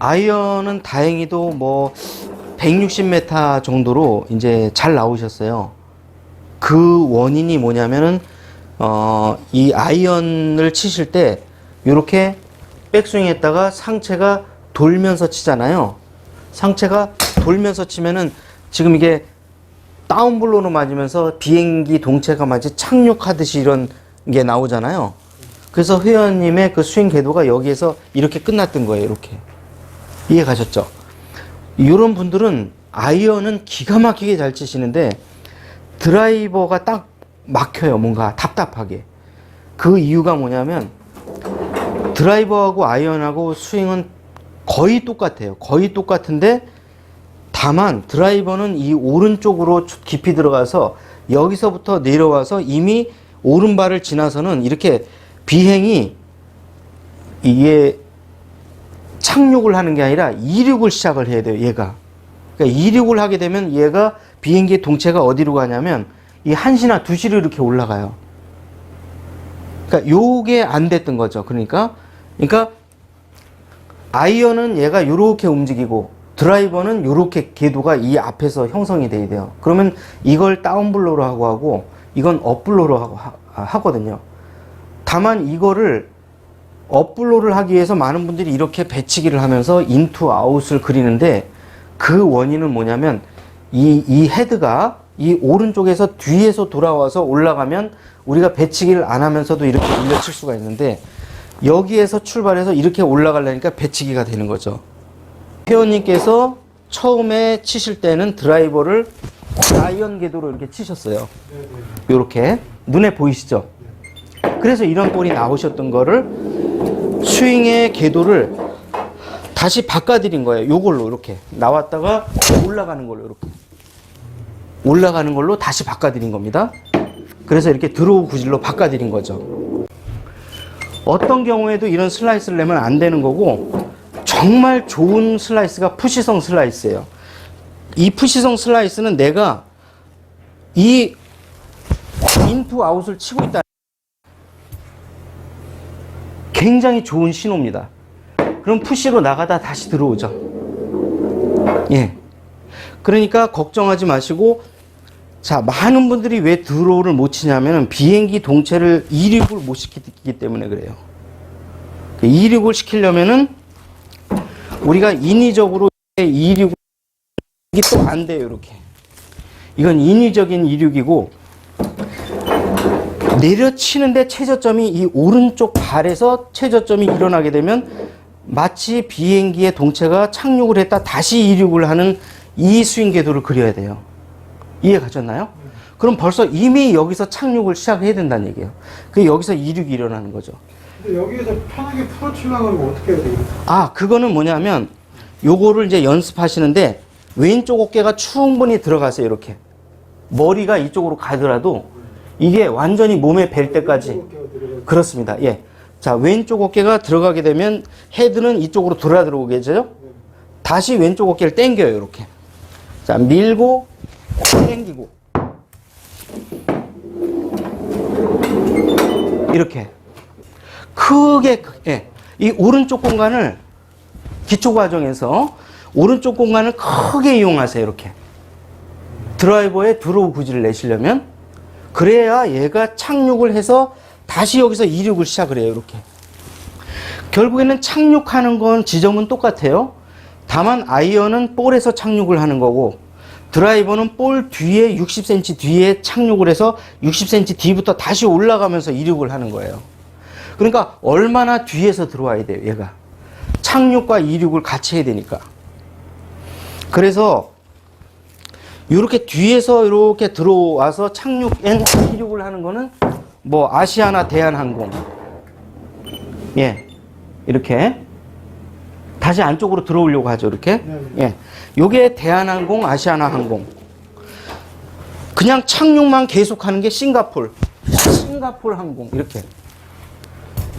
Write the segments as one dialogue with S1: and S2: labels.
S1: 아이언은 다행히도 뭐 160m 정도로 이제 잘 나오셨어요. 그 원인이 뭐냐면은 이 아이언을 치실 때 이렇게 백스윙 했다가 상체가 돌면서 치잖아요. 상체가 돌면서 치면은 지금 이게 다운블로로 맞으면서 비행기 동체가 마치 착륙하듯이 이런 게 나오잖아요. 그래서 회원님의 그 스윙 궤도가 여기에서 이렇게 끝났던 거예요. 이렇게. 이해 가셨죠? 이런 분들은 아이언은 기가 막히게 잘 치시는데 드라이버가 딱 막혀요. 뭔가 답답하게. 그 이유가 뭐냐면 드라이버하고 아이언하고 스윙은 거의 똑같아요. 거의 똑같은데 다만 드라이버는 이 오른쪽으로 깊이 들어가서 여기서부터 내려와서 이미 오른발을 지나서는 이렇게 비행이 이게 착륙을 하는 게 아니라 이륙을 시작을 해야 돼요. 얘가. 그러니까 이륙을 하게 되면 얘가 비행기의 동체가 어디로 가냐면 이 1시나 2시로 이렇게 올라가요. 그러니까 요게 안 됐던 거죠. 그러니까 아이언은 얘가 요렇게 움직이고 드라이버는 요렇게 궤도가 이 앞에서 형성이 돼야 돼요. 그러면 이걸 다운블로로 하고 이건 업블로로 하거든요. 다만 이거를 업블로를 하기 위해서 많은 분들이 이렇게 배치기를 하면서 인투 아웃을 그리는데 그 원인은 뭐냐면 이 헤드가 이 오른쪽에서 뒤에서 돌아와서 올라가면 우리가 배치기를 안 하면서도 이렇게 올려칠 수가 있는데 여기에서 출발해서 이렇게 올라가려니까 배치기가 되는 거죠. 회원님께서 처음에 치실 때는 드라이버를 아이언 궤도로 이렇게 치셨어요. 이렇게 눈에 보이시죠? 그래서 이런 볼이 나오셨던 거를 스윙의 궤도를 다시 바꿔드린 거예요. 요걸로 이렇게 나왔다가 올라가는 걸로 이렇게 올라가는 걸로 다시 바꿔드린 겁니다. 그래서 이렇게 드로우 구질로 바꿔드린 거죠. 어떤 경우에도 이런 슬라이스를 내면 안 되는 거고 정말 좋은 슬라이스가 푸시성 슬라이스예요. 이 푸시성 슬라이스는 내가 이 인투 아웃을 치고 있다. 굉장히 좋은 신호입니다. 그럼 푸시로 나가다 다시 들어오죠. 예. 그러니까 걱정하지 마시고, 자, 많은 분들이 왜 드로우를 못 치냐면은 비행기 동체를 이륙을 못 시키기 때문에 그래요. 이륙을 시키려면은 우리가 인위적으로 이륙이 또 안 돼요. 이렇게. 이건 인위적인 이륙이고, 내려치는데 최저점이 이 오른쪽 발에서 최저점이 일어나게 되면 마치 비행기의 동체가 착륙을 했다 다시 이륙을 하는 이 스윙 궤도를 그려야 돼요. 이해 가셨나요? 그럼 벌써 이미 여기서 착륙을 시작해야 된다는 얘기예요. 그 여기서 이륙이 일어나는 거죠.
S2: 근데 여기에서 편하게 풀어치려고 하면 어떻게 해야 되겠어요?
S1: 아, 그거는 뭐냐면 요거를 이제 연습하시는데 왼쪽 어깨가 충분히 들어가세요. 이렇게. 머리가 이쪽으로 가더라도 이게 완전히 몸에 뵐 때까지. 그렇습니다. 예. 자, 왼쪽 어깨가 들어가게 되면 헤드는 이쪽으로 돌아 들어오겠죠? 다시 왼쪽 어깨를 당겨요. 이렇게. 자, 밀고 당기고 이렇게 크게, 예. 이 오른쪽 공간을 기초 과정에서 오른쪽 공간을 크게 이용하세요. 이렇게. 드라이버에 드로우 구질을 내시려면 그래야 얘가 착륙을 해서 다시 여기서 이륙을 시작을 해요. 이렇게. 결국에는 착륙하는 건 지점은 똑같아요. 다만 아이언은 볼에서 착륙을 하는 거고 드라이버는 볼 뒤에 60cm 뒤에 착륙을 해서 60cm 뒤부터 다시 올라가면서 이륙을 하는 거예요. 그러니까 얼마나 뒤에서 들어와야 돼요. 얘가. 착륙과 이륙을 같이 해야 되니까. 그래서 이렇게 뒤에서 이렇게 들어와서 착륙 앤 이륙을 하는 거는 뭐 아시아나 대한항공, 예, 이렇게 다시 안쪽으로 들어오려고 하죠. 이렇게. 예, 요게 대한항공, 아시아나항공. 그냥 착륙만 계속하는 게 싱가폴 항공. 이렇게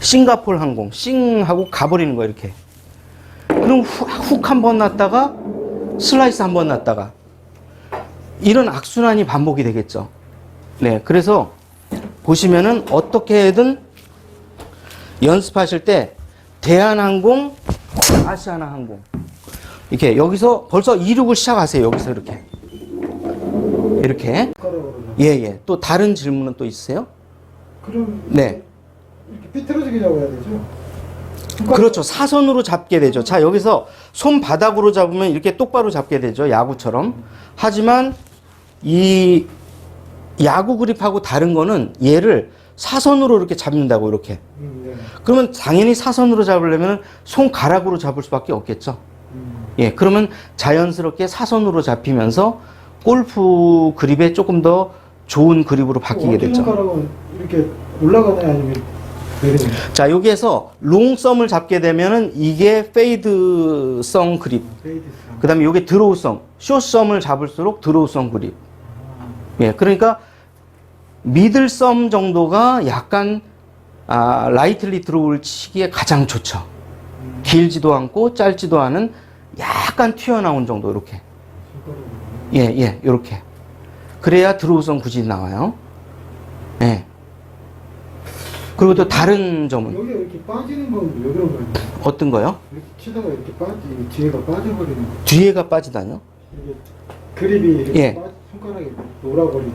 S1: 싱가폴 항공 싱하고 가버리는 거예요. 이렇게. 그럼 훅 한 번 났다가 슬라이스 한 번 났다가 이런 악순환이 반복이 되겠죠. 네, 그래서 보시면은 어떻게든 연습하실 때 대한항공, 아시아나 항공. 이렇게 여기서 벌써 이륙을 시작하세요. 여기서 이렇게. 이렇게. 예, 예. 또 다른 질문은 또 있으세요?
S2: 그럼
S1: 네.
S2: 이렇게 삐뚤어지게 잡아야 되죠?
S1: 그렇죠. 사선으로 잡게 되죠. 자, 여기서 손바닥으로 잡으면 이렇게 똑바로 잡게 되죠. 야구처럼. 하지만 이 야구 그립하고 다른 거는 얘를 사선으로 이렇게 잡는다고, 이렇게.
S2: 네.
S1: 그러면 당연히 사선으로 잡으려면 손가락으로 잡을 수밖에 없겠죠. 예, 그러면 자연스럽게 사선으로 잡히면서 골프 그립에 조금 더 좋은 그립으로 바뀌게 되죠.
S2: 손가락은 이렇게 올라가나요? 아니면 내리나요?
S1: 자, 여기에서 롱썸을 잡게 되면은 이게 페이드성 그립.
S2: 페이드성.
S1: 그 다음에 이게 드로우성. 숏썸을 잡을수록 드로우성 그립. 예, 그러니까 미들썸 정도가 약간 라이틀리 드로우를 치기에 가장 좋죠. 길지도 않고 짧지도 않은 약간 튀어나온 정도, 이렇게. 예, 예, 요렇게. 그래야 드로우성 구질이 나와요. 예. 그리고 또 다른 점은
S2: 여기 이렇게 빠지는 건 왜 그런 거예요?
S1: 어떤 거요?
S2: 이렇게 치다가 이렇게 뒤에가 빠져버리는 거.
S1: 뒤에가 빠지다뇨?
S2: 이게 그립이 이렇게
S1: 예.
S2: 손가락이 놀아버리는.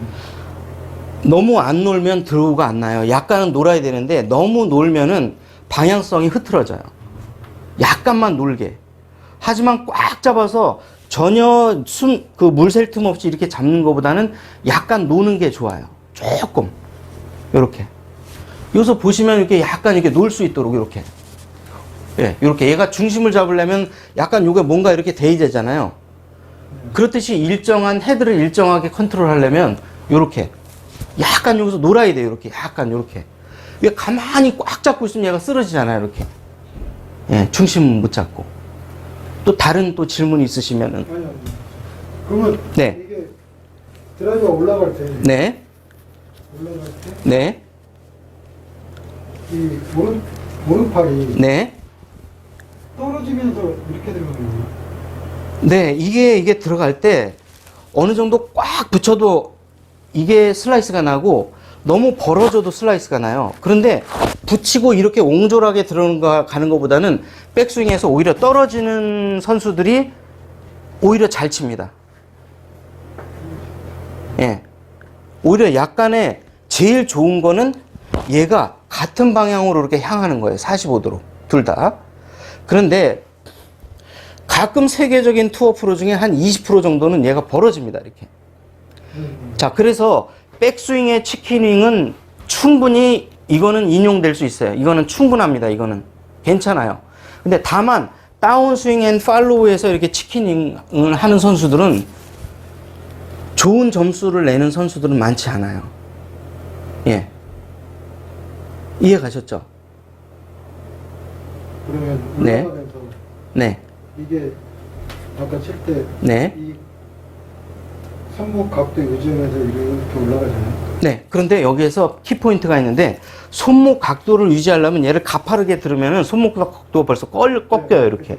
S1: 너무 안 놀면 드로우가 안 나요. 약간은 놀아야 되는데 너무 놀면은 방향성이 흐트러져요. 약간만 놀게. 하지만 꽉 잡아서 전혀 그 물샐 틈 없이 이렇게 잡는 것보다는 약간 노는 게 좋아요. 조금. 요렇게. 여기서 보시면 이렇게 약간 이렇게 놀 수 있도록 이렇게. 예, 이렇게. 얘가 중심을 잡으려면 약간 요게 뭔가 이렇게 돼야 되잖아요. 그렇듯이 일정한 헤드를 일정하게 컨트롤 하려면 요렇게. 약간 여기서 놀아야 돼요. 이렇게. 약간 요렇게. 왜 가만히 꽉 잡고 있으면 얘가 쓰러지잖아요. 이렇게. 예, 중심 못 잡고. 또 다른 또 질문 있으시면은.
S2: 아니. 그러면
S1: 네.
S2: 이게 드라이버가 올라갈 때
S1: 네.
S2: 올라갈 때
S1: 네.
S2: 이 오른팔이
S1: 네.
S2: 떨어지면서 이렇게 들어가는 거예요.
S1: 네. 이게 들어갈 때 어느 정도 꽉 붙여도 이게 슬라이스가 나고 너무 벌어져도 슬라이스가 나요. 그런데 붙이고 이렇게 옹졸하게 가는 것보다는 백스윙에서 오히려 떨어지는 선수들이 오히려 잘 칩니다. 예. 오히려 약간의 제일 좋은 거는 얘가 같은 방향으로 이렇게 향하는 거예요. 45도로. 둘 다. 그런데 가끔 세계적인 투어 프로 중에 한 20% 정도는 얘가 벌어집니다. 이렇게. 자, 그래서 백스윙의 치킨윙은 충분히 이거는 인용될 수 있어요. 이거는 충분합니다. 이거는 괜찮아요. 근데 다만 다운스윙 앤 팔로우에서 이렇게 치킨윙을 하는 선수들은 좋은 점수를 내는 선수들은 많지 않아요. 예. 이해 가셨죠?
S2: 그러면
S1: 네.
S2: 올라가면서
S1: 네.
S2: 이게 아까 칠 때
S1: 네.
S2: 이 손목 각도 유지하면서 이렇게 올라가잖아요.
S1: 네. 그런데 여기에서 키포인트가 있는데 손목 각도를 유지하려면 얘를 가파르게 들으면은 손목 각도가 벌써 꺾여요. 이렇게.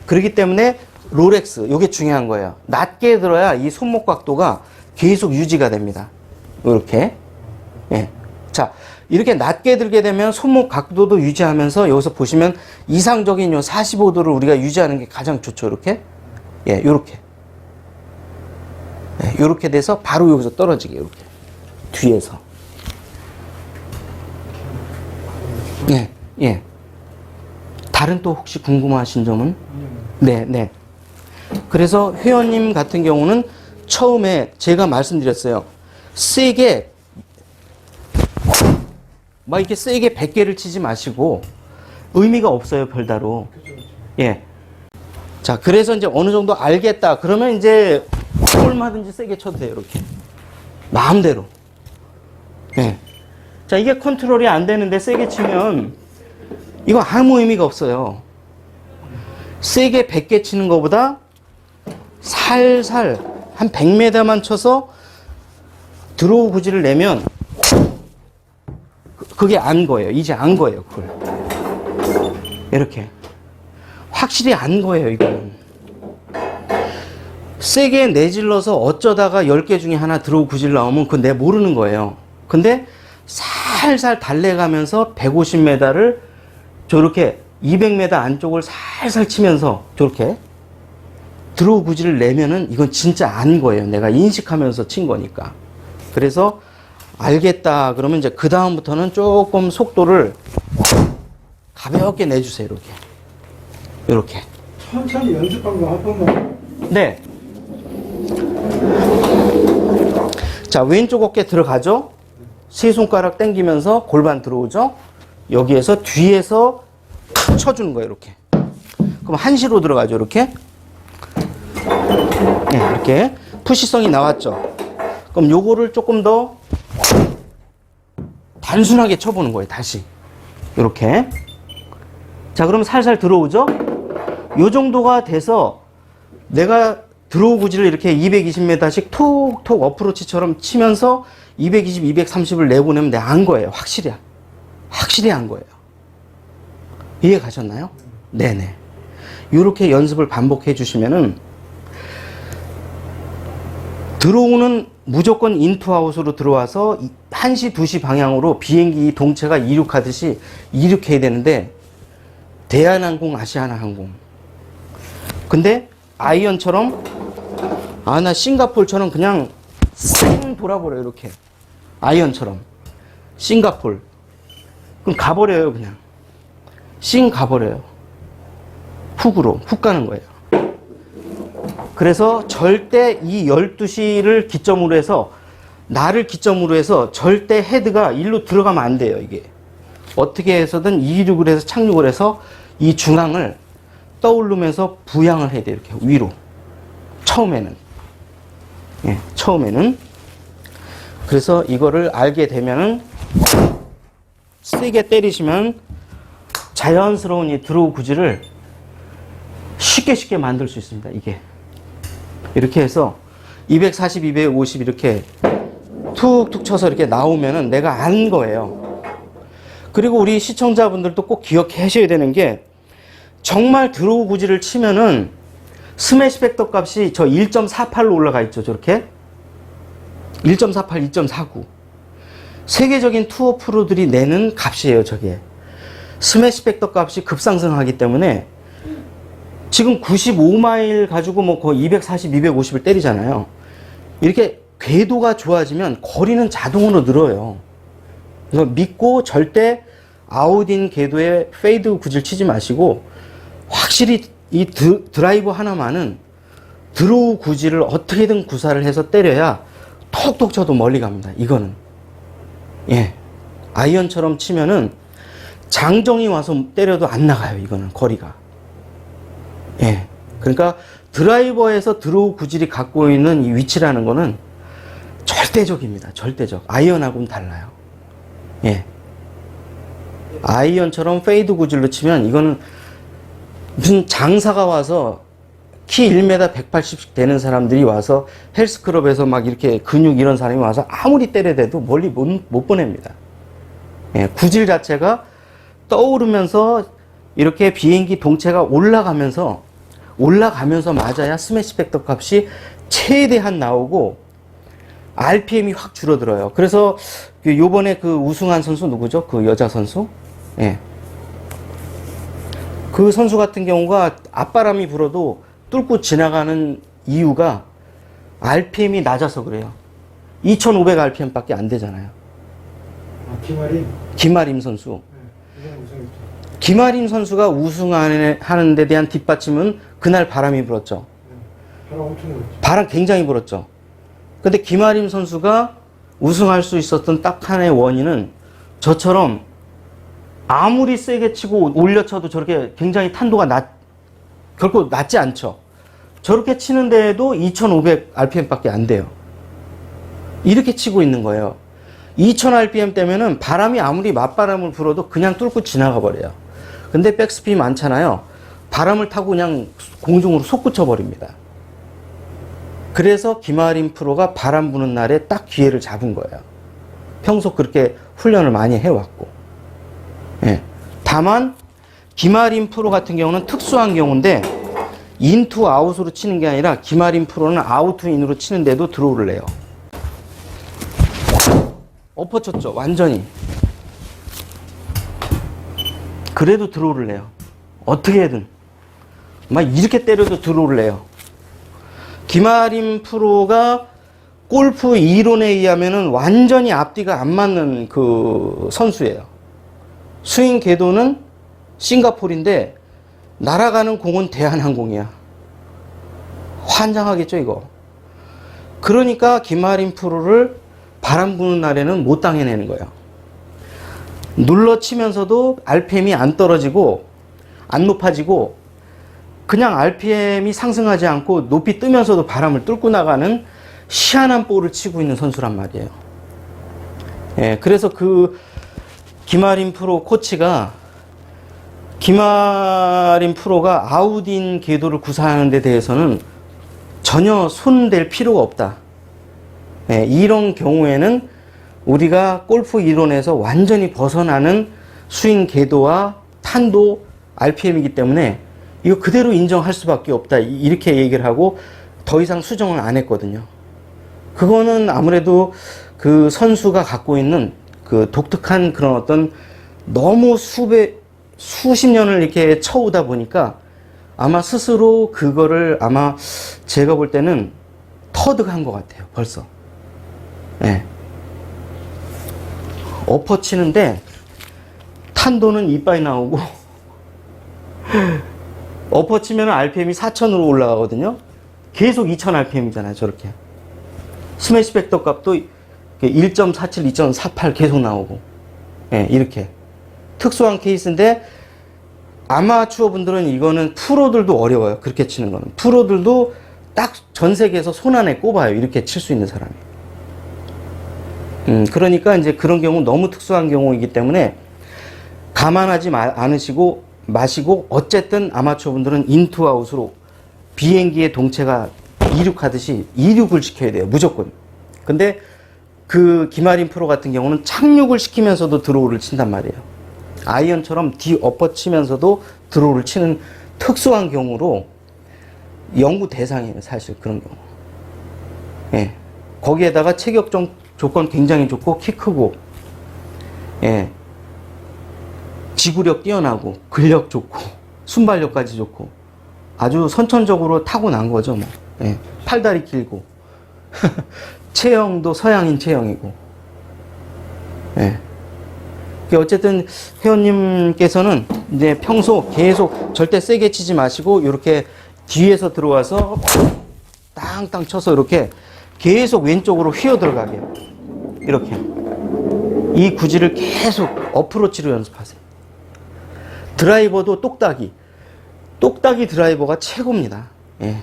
S1: 그렇기 때문에 롤렉스, 이게 중요한 거예요. 낮게 들어야 이 손목 각도가 계속 유지가 됩니다. 이렇게. 예. 자, 이렇게 낮게 들게 되면 손목 각도도 유지하면서 여기서 보시면 이상적인 요 45도를 우리가 유지하는 게 가장 좋죠. 이렇게. 예, 요렇게. 예, 요렇게 돼서 바로 여기서 떨어지게, 요렇게. 뒤에서. 예, 예. 다른 또 혹시 궁금하신 점은? 네, 네. 그래서 회원님 같은 경우는 처음에 제가 말씀드렸어요. 세게, 막 이렇게 세게 100개를 치지 마시고 의미가 없어요, 별다로. 예. 자, 그래서 이제 어느 정도 알겠다. 그러면 이제 얼마든지 세게 쳐도 돼요, 이렇게. 마음대로. 예. 자, 이게 컨트롤이 안 되는데 세게 치면 이거 아무 의미가 없어요. 세게 100개 치는 것보다 살살 한 100m만 쳐서 드로우 구질을 내면 그게 안 거예요. 이제 안 거예요, 그걸. 이렇게. 확실히 안 거예요, 이거는. 세게 내질러서 어쩌다가 10개 중에 하나 드로우 구질 나오면 그건 내가 모르는 거예요. 근데 살살 달래가면서 150m를 저렇게 200m 안쪽을 살살 치면서 저렇게 드로우 구질을 내면은 이건 진짜 안 거예요. 내가 인식하면서 친 거니까. 그래서 알겠다 그러면 이제 그 다음부터는 조금 속도를 가볍게 내주세요. 이렇게.
S2: 천천히 연습한 거 한 번만.
S1: 네. 자, 왼쪽 어깨 들어가죠? 세 손가락 당기면서 골반 들어오죠? 여기에서 뒤에서 쳐주는 거예요, 이렇게. 그럼 한시로 들어가죠, 이렇게. 네, 이렇게. 푸시성이 나왔죠? 그럼 요거를 조금 더 단순하게 쳐보는 거예요, 다시. 이렇게. 자, 그럼 살살 들어오죠? 요 정도가 돼서 내가 드로우 구질을 이렇게 220m씩 톡톡 어프로치처럼 치면서 220, 230을 내보내면 내가 안 거예요. 확실히 안 거예요. 이해 가셨나요? 네네. 이렇게 연습을 반복해 주시면은 드로우는 무조건 인투아웃으로 들어와서 1시, 2시 방향으로 비행기 동체가 이륙하듯이 이륙해야 되는데 대한항공, 아시아나항공. 근데 아이언처럼 나 싱가폴처럼 그냥 쌩 돌아버려요. 이렇게 아이언처럼 싱가폴 그럼 가버려요. 그냥 싱 가버려요. 훅 가는 거예요. 그래서 절대 이 12시를 기점으로 해서 나를 기점으로 해서 절대 헤드가 일로 들어가면 안 돼요. 이게 어떻게 해서든 이륙을 해서 착륙을 해서 이 중앙을 떠오르면서 부양을 해야 돼요. 이렇게 위로. 처음에는. 예, 처음에는. 그래서 이거를 알게 되면은 세게 때리시면 자연스러운 이 드로우 구질을 쉽게 만들 수 있습니다. 이게. 이렇게 해서 240, 250 이렇게 툭툭 쳐서 이렇게 나오면은 내가 안 거예요. 그리고 우리 시청자분들도 꼭 기억해 하셔야 되는 게 정말 드로우 구질을 치면은 스매시 팩터 값이 저 1.48로 올라가 있죠. 저렇게 1.48, 2.49 세계적인 투어 프로들이 내는 값이에요. 저게 스매시 팩터 값이 급상승하기 때문에 지금 95마일 가지고 뭐 거의 240, 250을 때리잖아요. 이렇게 궤도가 좋아지면 거리는 자동으로 늘어요. 그래서 믿고 절대 아웃인 궤도에 페이드 구질 치지 마시고 확실히 이 드라이버 하나만은 드로우 구질을 어떻게든 구사를 해서 때려야 톡톡 쳐도 멀리 갑니다. 이거는. 예. 아이언처럼 치면은 장정이 와서 때려도 안 나가요. 이거는 거리가. 예. 그러니까 드라이버에서 드로우 구질이 갖고 있는 이 위치라는 거는 절대적입니다. 절대적. 아이언하고는 달라요. 예. 아이언처럼 페이드 구질로 치면 이거는 무슨 장사가 와서 키 1m 180씩 되는 사람들이 와서 헬스클럽에서 막 이렇게 근육 이런 사람이 와서 아무리 때려대도 멀리 못 보냅니다. 예, 구질 자체가 떠오르면서 이렇게 비행기 동체가 올라가면서 맞아야 스매시 팩터 값이 최대한 나오고 RPM이 확 줄어들어요. 그래서 요번에 그 우승한 선수 누구죠? 그 여자 선수? 예. 그 선수 같은 경우가 앞바람이 불어도 뚫고 지나가는 이유가 RPM이 낮아서 그래요. 2500 RPM 밖에 안 되잖아요. 김아림 선수.
S2: 네, 우승했죠.
S1: 김아림 선수가 우승하는 데 대한 뒷받침은 그날 바람이 불었죠.
S2: 네, 바람 엄청 불었죠.
S1: 바람 굉장히 불었죠. 근데 김아림 선수가 우승할 수 있었던 딱 하나의 원인은 저처럼 아무리 세게 치고 올려쳐도 저렇게 굉장히 탄도가 결코 낮지 않죠. 저렇게 치는데도 2500 RPM 밖에 안 돼요. 이렇게 치고 있는 거예요. 2000 RPM 때면은 바람이 아무리 맞바람을 불어도 그냥 뚫고 지나가 버려요. 근데 백스핀이 많잖아요. 바람을 타고 그냥 공중으로 솟구쳐 버립니다. 그래서 김아림 프로가 바람 부는 날에 딱 기회를 잡은 거예요. 평소 그렇게 훈련을 많이 해왔고. 예. 다만 김아림 프로 같은 경우는 특수한 경우인데 인투 아웃으로 치는 게 아니라 김아림 프로는 아웃 인으로 치는데도 드로우를 내요. 엎어쳤죠. 완전히. 그래도 드로우를 내요. 어떻게든. 막 이렇게 때려도 드로우를 내요. 김아림 프로가 골프 이론에 의하면은 완전히 앞뒤가 안 맞는 그 선수예요. 스윙 궤도는 싱가포르인데 날아가는 공은 대한항공이야. 환장하겠죠, 이거. 그러니까 김아림 프로를 바람 부는 날에는 못 당해내는 거예요. 눌러치면서도 RPM이 안 떨어지고 안 높아지고 그냥 RPM이 상승하지 않고 높이 뜨면서도 바람을 뚫고 나가는 희한한 볼을 치고 있는 선수란 말이에요. 예, 그래서 그 김아림 프로 코치가 김아림 프로가 아웃인 궤도를 구사하는 데 대해서는 전혀 손댈 필요가 없다. 예, 이런 경우에는 우리가 골프 이론에서 완전히 벗어나는 스윙 궤도와 탄도 RPM이기 때문에 이거 그대로 인정할 수밖에 없다. 이렇게 얘기를 하고 더 이상 수정을 안 했거든요. 그거는 아무래도 그 선수가 갖고 있는 그 독특한 그런 어떤 너무 수십 년을 이렇게 쳐오다 보니까 아마 스스로 그거를 아마 제가 볼 때는 터득한 것 같아요. 벌써. 예. 엎어 치는데 탄도는 이빠이 나오고 엎어 치면 RPM이 4000으로 올라가거든요. 계속 2000 RPM이잖아요. 저렇게. 스매시 팩터 값도 1.47, 2.48 계속 나오고. 예, 이렇게. 특수한 케이스인데 아마추어 분들은 이거는 프로들도 어려워요. 그렇게 치는 거는. 프로들도 딱 전 세계에서 손 안에 꼽아요. 이렇게 칠 수 있는 사람이. 그러니까 이제 그런 경우 너무 특수한 경우이기 때문에 감안하지 않으시고 마시고 어쨌든 아마추어 분들은 인투아웃으로 비행기의 동체가 이륙하듯이 이륙을 시켜야 돼요. 무조건. 근데 그 김아림 프로 같은 경우는 착륙을 시키면서도 드로우를 친단 말이에요. 아이언처럼 뒤 엎어치면서도 드로우를 치는 특수한 경우로 연구 대상이에요. 사실 그런 경우. 예. 거기에다가 체격 조건 굉장히 좋고 키 크고 예. 지구력 뛰어나고 근력 좋고 순발력까지 좋고 아주 선천적으로 타고난 거죠. 뭐. 예. 팔다리 길고 체형도 서양인 체형이고 예. 어쨌든 회원님께서는 이제 평소 계속 절대 세게 치지 마시고 이렇게 뒤에서 들어와서 땅땅 쳐서 이렇게 계속 왼쪽으로 휘어 들어가게 이렇게 이 구질을 계속 어프로치로 연습하세요. 드라이버도 똑딱이 드라이버가 최고입니다. 예.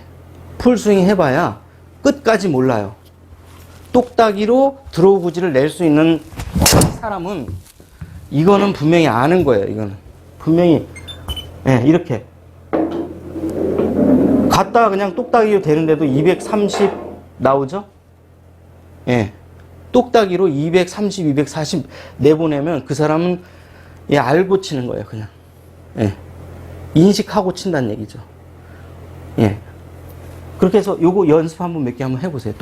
S1: 풀스윙 해봐야 끝까지 몰라요. 똑딱이로 드로우 구질을 낼 수 있는 사람은 이거는 분명히 아는 거예요. 이거는 분명히 예, 이렇게 갔다가 그냥 똑딱이로 되는데도 230 나오죠? 예, 똑딱이로 230, 240 내보내면 그 사람은 예, 알고 치는 거예요. 그냥 예, 인식하고 친다는 얘기죠. 예, 그렇게 해서 요거 연습 한번 몇 개 한번 해보세요.